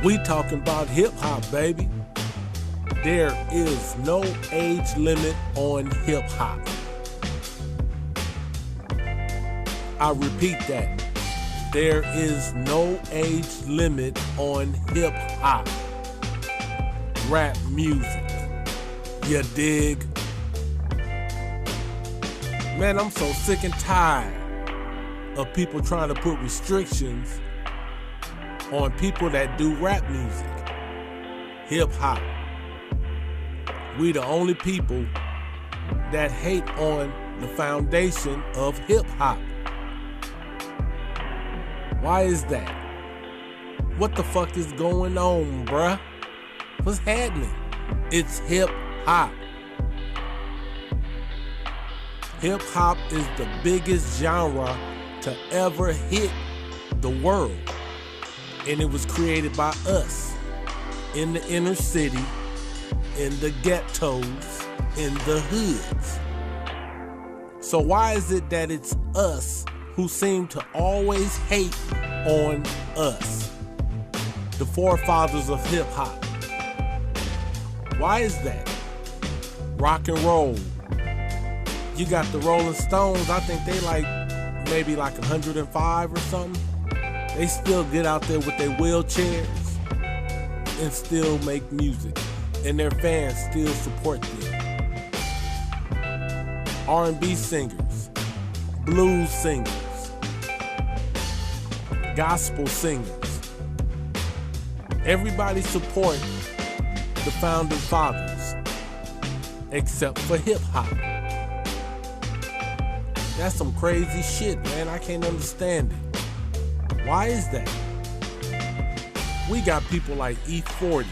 We talking about hip hop, baby. There is no age limit on hip hop. I repeat that. There is no age limit on hip hop. Rap music. You dig? Man, I'm so sick and tired of people trying to put restrictions on people that do rap music. Hip hop. We the only people that hate on the foundation of hip hop. Why is that? What the fuck is going on, bruh? What's happening? It's hip hop. Hip hop is the biggest genre to ever hit the world. And it was created by us in the inner city, in the ghettos, in the hoods. So why is it that it's us who seem to always hate on us, the forefathers of hip hop? Why is that? Rock and roll. You got the Rolling Stones, I think they maybe 105 or something. They still get out there with their wheelchairs and still make music, and their fans still support them. R&B singers, blues singers, gospel singers. Everybody support the founding fathers, except for hip hop. That's some crazy shit, man. I can't understand it. Why is that? We got people like E40,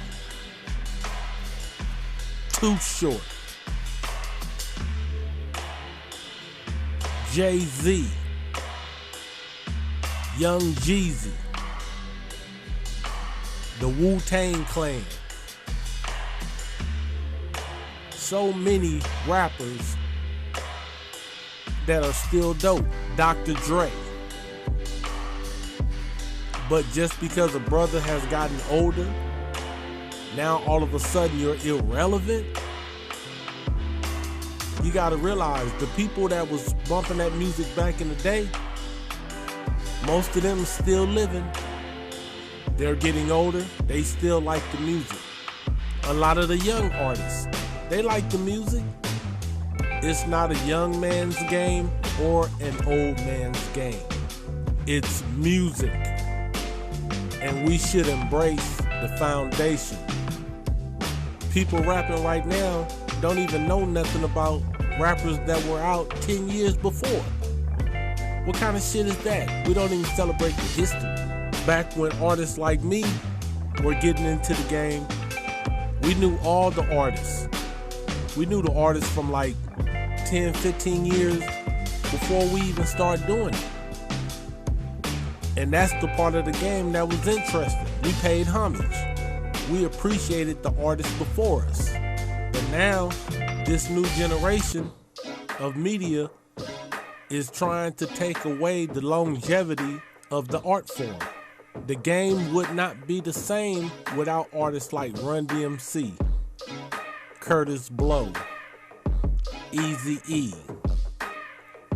Too Short, Jay-Z, Young Jeezy, the Wu-Tang Clan. So many rappers that are still dope. Dr. Dre. But just because a brother has gotten older, now all of a sudden you're irrelevant? You gotta realize the people that was bumping that music back in the day, most of them still living. They're getting older, they still like the music. A lot of the young artists, they like the music. It's not a young man's game or an old man's game. It's music. And we should embrace the foundation. People rapping right now don't even know nothing about rappers that were out 10 years before. What kind of shit is that? We don't even celebrate the history. Back when artists like me were getting into the game, we knew all the artists. We knew the artists from 10, 15 years before we even started doing it. And that's the part of the game that was interesting. We paid homage. We appreciated the artists before us. But now, this new generation of media is trying to take away the longevity of the art form. The game would not be the same without artists like Run DMC, Kurtis Blow, Eazy-E,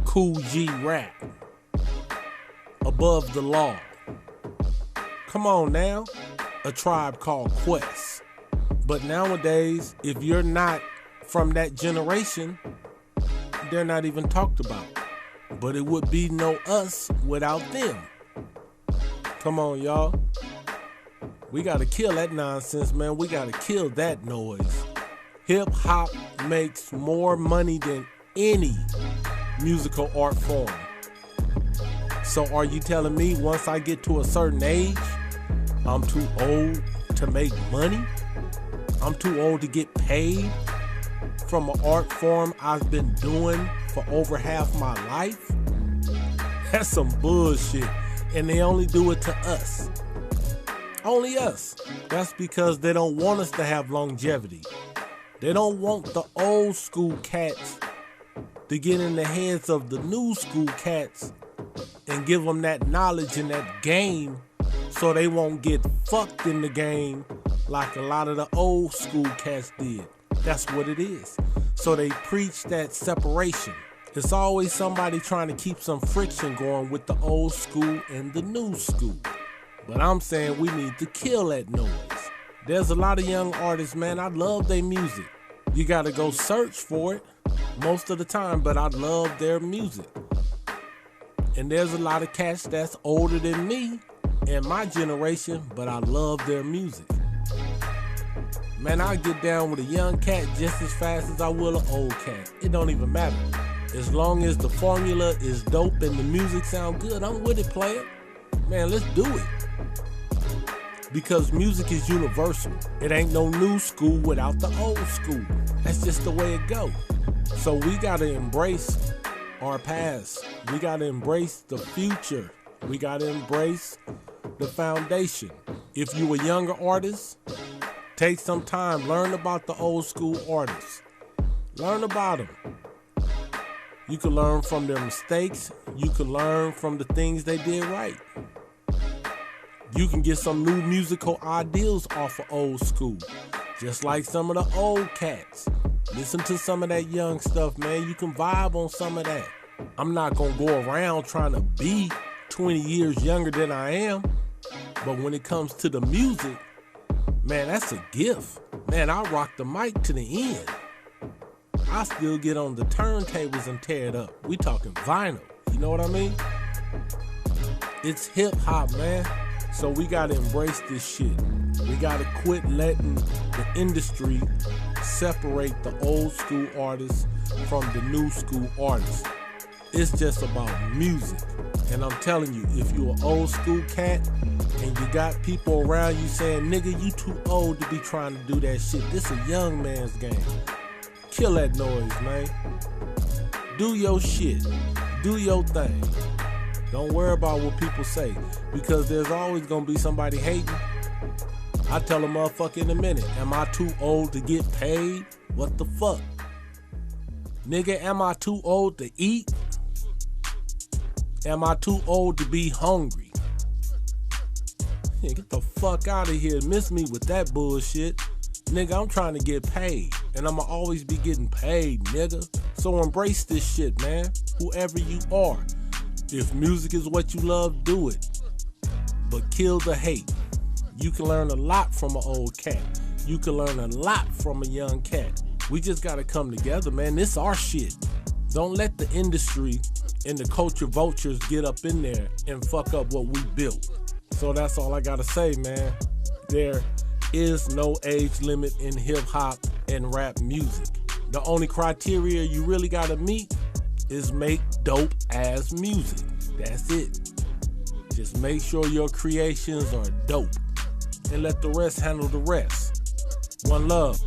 Kool G Rap, Above the Law. Come on now, A Tribe Called Quest. But nowadays, if you're not from that generation, they're not even talked about. But it would be no us without them. Come on, y'all. We gotta kill that nonsense, man. We gotta kill that noise. Hip hop makes more money than any musical art form. So are you telling me once I get to a certain age, I'm too old to make money? I'm too old to get paid from an art form I've been doing for over half my life? That's some bullshit. And they only do it to us. Only us. That's because they don't want us to have longevity. They don't want the old school cats to get in the heads of the new school cats and give them that knowledge and that game so they won't get fucked in the game like a lot of the old school cats did. That's what it is. So they preach that separation. It's always somebody trying to keep some friction going with the old school and the new school. But I'm saying we need to kill that noise. There's a lot of young artists, man, I love their music. You gotta go search for it most of the time, but I love their music. And there's a lot of cats that's older than me and my generation, but I love their music. Man, I get down with a young cat just as fast as I will an old cat. It don't even matter. As long as the formula is dope and the music sound good, I'm with it, player. Man, let's do it. Because music is universal. It ain't no new school without the old school. That's just the way it go. So we gotta embrace our past. We gotta embrace the future. We gotta embrace the foundation. If you a younger artist, take some time, learn about the old school artists. Learn about them. You can learn from their mistakes. You can learn from the things they did right. You can get some new musical ideals off of old school, just like some of the old cats. Listen to some of that young stuff, man. You can vibe on some of that. I'm not gonna go around trying to be 20 years younger than I am, but when it comes to the music, man, that's a gift. Man, I rock the mic to the end. I still get on the turntables and tear it up. We talking vinyl, you know what I mean? It's hip hop, man. So we gotta embrace this shit. We gotta quit letting the industry separate the old school artists from the new school artists. It's just about music. And I'm telling you, if you an old school cat and you got people around you saying, nigga, you too old to be trying to do that shit. This a young man's game. Kill that noise, man. Do your shit. Do your thing. Don't worry about what people say, because there's always gonna be somebody hating. I tell a motherfucker in a minute, am I too old to get paid? What the fuck? Nigga, am I too old to eat? Am I too old to be hungry? Yeah, get the fuck out of here. Miss me with that bullshit. Nigga, I'm trying to get paid, and I'ma always be getting paid, nigga. So embrace this shit, man, whoever you are. If music is what you love, do it. But kill the hate. You can learn a lot from an old cat. You can learn a lot from a young cat. We just gotta come together, man. This our shit. Don't let the industry and the culture vultures get up in there and fuck up what we built. So that's all I gotta say, man. There is no age limit in hip hop and rap music. The only criteria you really gotta meet is make dope ass music. That's it. Just make sure your creations are dope and let the rest handle the rest. One love.